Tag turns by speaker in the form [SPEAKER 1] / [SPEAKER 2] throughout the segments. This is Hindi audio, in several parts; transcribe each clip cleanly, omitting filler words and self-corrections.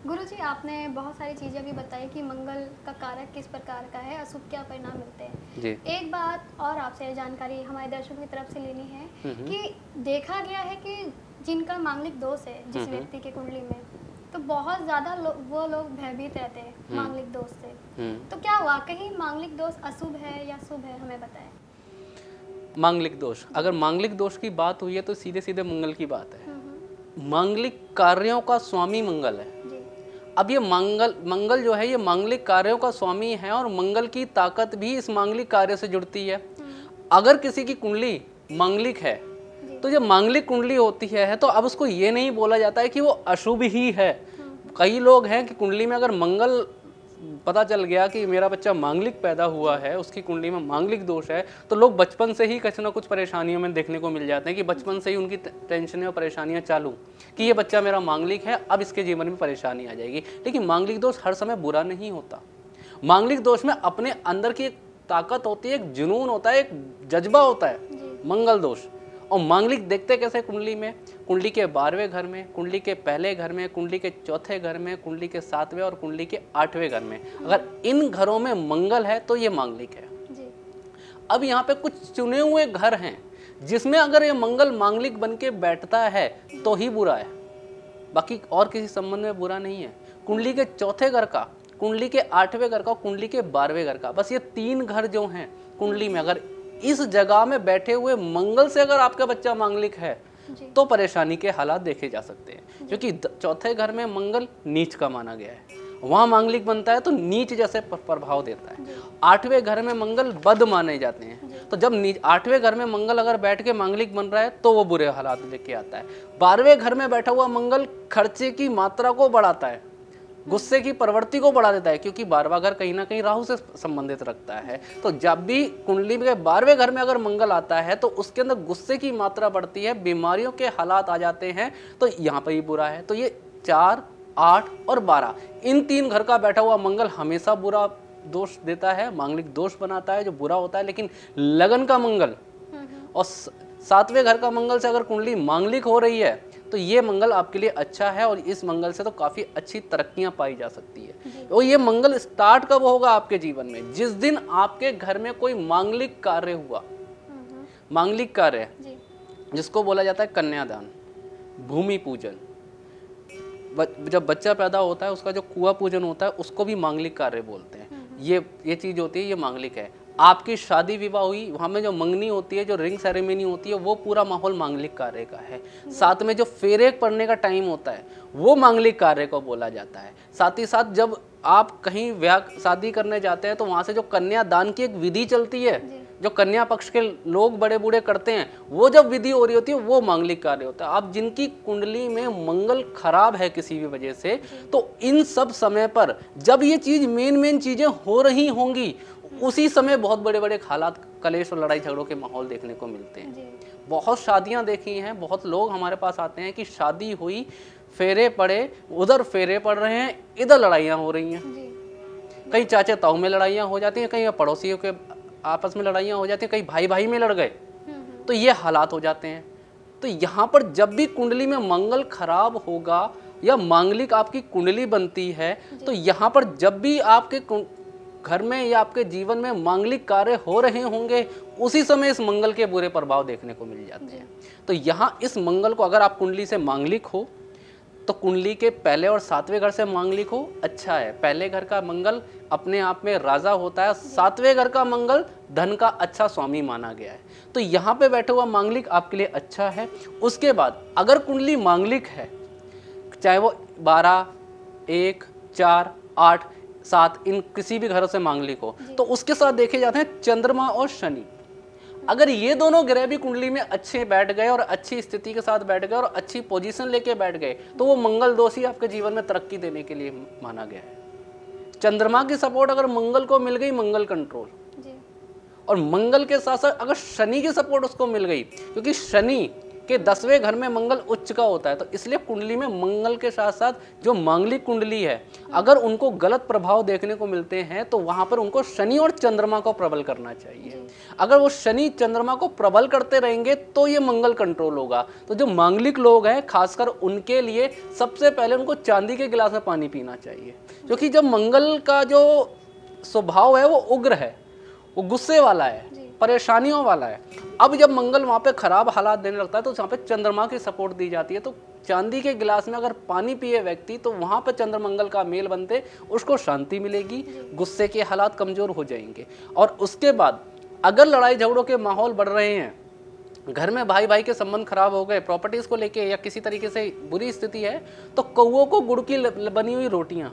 [SPEAKER 1] गुरुजी, आपने बहुत सारी चीज़ें भी बताई कि मंगल का कारक किस प्रकार का है, अशुभ क्या परिणाम मिलते हैं।
[SPEAKER 2] जी।
[SPEAKER 1] एक बात और आपसे जानकारी हमारे दर्शकों की तरफ से लेनी है
[SPEAKER 2] हम्म।
[SPEAKER 1] कि देखा गया है कि जिनका मांगलिक दोष है जिस व्यक्ति के कुंडली में, तो बहुत ज़्यादा वो लोग भयभीत रहते हैं मांगलिक दोष से। तो क्या वाकई मांगलिक दोष अशुभ है या शुभ है, हमें बताएं।
[SPEAKER 2] मांगलिक दोष, अगर मांगलिक दोष की बात हुई है तो सीधे सीधे मंगल की बात है। मांगलिक कार्यों का स्वामी मंगल है। अब ये मंगल जो है ये मांगलिक कार्यों का स्वामी है और मंगल की ताकत भी इस मांगलिक कार्य से जुड़ती है। अगर किसी की कुंडली मांगलिक है तो जब मांगलिक कुंडली होती है तो अब उसको ये नहीं बोला जाता है कि वो अशुभ ही है। कई लोग हैं कि कुंडली में अगर मंगल पता चल गया कि मेरा बच्चा मांगलिक पैदा हुआ है, उसकी कुंडली में मांगलिक दोष है, तो लोग बचपन से ही कुछ ना कुछ परेशानियों में देखने को मिल जाते हैं कि बचपन से ही उनकी टेंशनें और परेशानियां चालू कि ये बच्चा मेरा मांगलिक है, अब इसके जीवन में परेशानी आ जाएगी। लेकिन मांगलिक दोष हर समय बुरा नहीं होता। मांगलिक दोष में अपने अंदर की एक ताकत होती है, एक जुनून होता है, एक जज्बा होता है मंगल दोष। और मांगलिक देखते कैसे कुंडली में, कुंडली के 12वें घर में, कुंडली के पहले घर में, कुंडली के चौथे घर में, कुंडली के 7वें और कुंडली के 8वें घर में। अगर इन घरों में मंगल है तो ये मांगलिक है जी। अब यहाँ पे कुछ चुने हुए घर हैं जिसमें अगर ये मंगल मांगलिक बन के बैठता है तो ही बुरा है, बाकी और किसी संबंध में बुरा नहीं है। कुंडली के चौथे घर का, कुंडली के 8वें घर का, कुंडली के 12वें घर का, बस ये 3 घर जो हैं कुंडली में, अगर इस जगह में बैठे हुए मंगल से अगर आपका बच्चा मांगलिक है तो परेशानी के हालात देखे जा सकते हैं। क्योंकि चौथे घर में मंगल नीच का माना गया है, वहाँ मांगलिक बनता है तो नीच जैसे प्रभाव देता है। 8वें घर में मंगल बद माने जाते हैं, तो जब 8वें घर में मंगल अगर बैठ के मांगलिक बन रहा है तो वो बुरे हालात लेके आता है। 12वें घर में बैठा हुआ मंगल खर्चे की मात्रा को बढ़ाता है, गुस्से की प्रवृत्ति को बढ़ा देता है, क्योंकि 12वां घर कहीं ना कहीं राहु से संबंधित रखता है। तो जब भी कुंडली में 12वें घर में अगर मंगल आता है तो उसके अंदर गुस्से की मात्रा बढ़ती है, बीमारियों के हालात आ जाते हैं, तो यहाँ पर ही बुरा है। तो ये 4, 8 और 12 इन 3 घर का बैठा हुआ मंगल हमेशा बुरा दोष देता है, मांगलिक दोष बनाता है जो बुरा होता है। लेकिन लगन का मंगल और 7वें घर का मंगल से अगर कुंडली मांगलिक हो रही है तो ये मंगल आपके लिए अच्छा है और इस मंगल से तो काफ़ी अच्छी तरक्कियां पाई जा सकती है। और ये मंगल स्टार्ट कब होगा आपके जीवन में? जिस दिन आपके घर में कोई मांगलिक कार्य हुआ। मांगलिक कार्य जिसको बोला जाता है कन्यादान, भूमि पूजन, जब बच्चा पैदा होता है उसका जो कुआं पूजन होता है उसको भी मांगलिक कार्य बोलते हैं। ये चीज़ होती है, ये मांगलिक है। आपकी शादी विवाह हुई, वहाँ में जो मंगनी होती है, जो रिंग सेरेमनी होती है, वो पूरा माहौल मांगलिक कार्य का है। साथ में जो फेरे पड़ने का टाइम होता है वो मांगलिक कार्य को बोला जाता है। साथ ही साथ जब आप कहीं ब्याह शादी करने जाते हैं तो वहाँ से जो कन्यादान की एक विधि चलती है, जो कन्या पक्ष के लोग बड़े बूढ़े करते हैं, वो जब विधि हो रही होती है वो मांगलिक कार्य होता है। आप जिनकी कुंडली में मंगल खराब है किसी भी वजह से, तो इन सब समय पर जब ये चीज़ मेन चीज़ें हो रही होंगी उसी समय बहुत बड़े बड़े हालात, कलेश और लड़ाई झगड़ों के माहौल देखने को मिलते हैं। बहुत शादियां देखी हैं, बहुत लोग हमारे पास आते हैं कि शादी हुई, फेरे पड़े, उधर फेरे पड़ रहे हैं, इधर लड़ाइयां हो रही हैं। कई चाचे ताऊ में लड़ाइयां हो जाती हैं, कई पड़ोसियों के आपस में लड़ाइयां हो जाती हैं, कई भाई भाई में लड़ गए, तो ये हालात हो जाते हैं। तो यहाँ पर जब भी कुंडली में मंगल खराब होगा या मांगलिक आपकी कुंडली बनती है तो यहाँ पर जब भी आपके घर में या आपके जीवन में मांगलिक कार्य हो रहे होंगे उसी समय इस मंगल के बुरे प्रभाव देखने को मिल जाते हैं। तो यहाँ इस मंगल को अगर आप कुंडली से मांगलिक हो तो कुंडली के पहले और 7वें घर से मांगलिक हो, अच्छा है। पहले घर का मंगल अपने आप में राजा होता है, 7वें घर का मंगल धन का अच्छा स्वामी माना गया है। तो यहाँ पे बैठा हुआ मांगलिक आपके लिए अच्छा है। उसके बाद अगर कुंडली मांगलिक है, चाहे वो 12, 1, 4, 8, 7 इन किसी भी घरों से मांगलिक हो, तो उसके साथ देखे जाते हैं चंद्रमा और शनि। अगर ये दोनों ग्रह भी कुंडली में अच्छे बैठ गए और अच्छी स्थिति के साथ बैठ गए और अच्छी पोजीशन लेके बैठ गए तो वो मंगल दोष ही आपके जीवन में तरक्की देने के लिए माना गया है। चंद्रमा की सपोर्ट अगर मंगल को मिल गई, मंगल कंट्रोल, और मंगल के साथ साथ अगर शनि की सपोर्ट उसको मिल गई, क्योंकि शनि कि 10वें घर में मंगल उच्च का होता है, तो इसलिए कुंडली में मंगल के साथ साथ जो मांगलिक कुंडली है, अगर उनको गलत प्रभाव देखने को मिलते हैं तो वहां पर उनको शनि और चंद्रमा को प्रबल करना चाहिए। अगर वो शनि चंद्रमा को प्रबल करते रहेंगे तो ये मंगल कंट्रोल होगा। तो जो मांगलिक लोग हैं खासकर उनके लिए सबसे पहले उनको चांदी के गिलास में पानी पीना चाहिए, क्योंकि जब मंगल का जो स्वभाव है वो उग्र है, वो गुस्से वाला है, परेशानियों वाला है। अब जब मंगल वहाँ पे खराब हालात देने लगता है तो वहाँ पे चंद्रमा की सपोर्ट दी जाती है। तो चांदी के गिलास में अगर पानी पिए व्यक्ति तो वहाँ पे चंद्र मंगल का मेल बनते उसको शांति मिलेगी, गुस्से के हालात कमजोर हो जाएंगे। और उसके बाद अगर लड़ाई झगड़ों के माहौल बढ़ रहे हैं, घर में भाई भाई के संबंध खराब हो गए, प्रॉपर्टीज को लेके या किसी तरीके से बुरी स्थिति है, तो कौओं को गुड़ की बनी हुई रोटियां,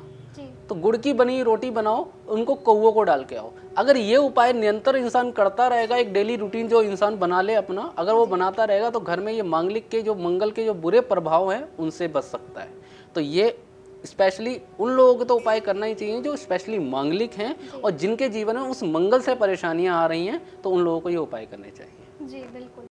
[SPEAKER 2] तो गुड़ की बनी हुई रोटी बनाओ, उनको कौओं को डाल के आओ। अगर ये उपाय निरंतर इंसान करता रहेगा, एक डेली रूटीन जो इंसान बना ले अपना, अगर वो बनाता रहेगा तो घर में ये मांगलिक के जो मंगल के जो बुरे प्रभाव हैं उनसे बच सकता है। तो ये स्पेशली उन लोगों को तो उपाय करना ही चाहिए जो स्पेशली मांगलिक हैं और जिनके जीवन में उस मंगल से परेशानियां आ रही हैं, तो उन लोगों को ये उपाय करने चाहिए।
[SPEAKER 1] जी बिल्कुल।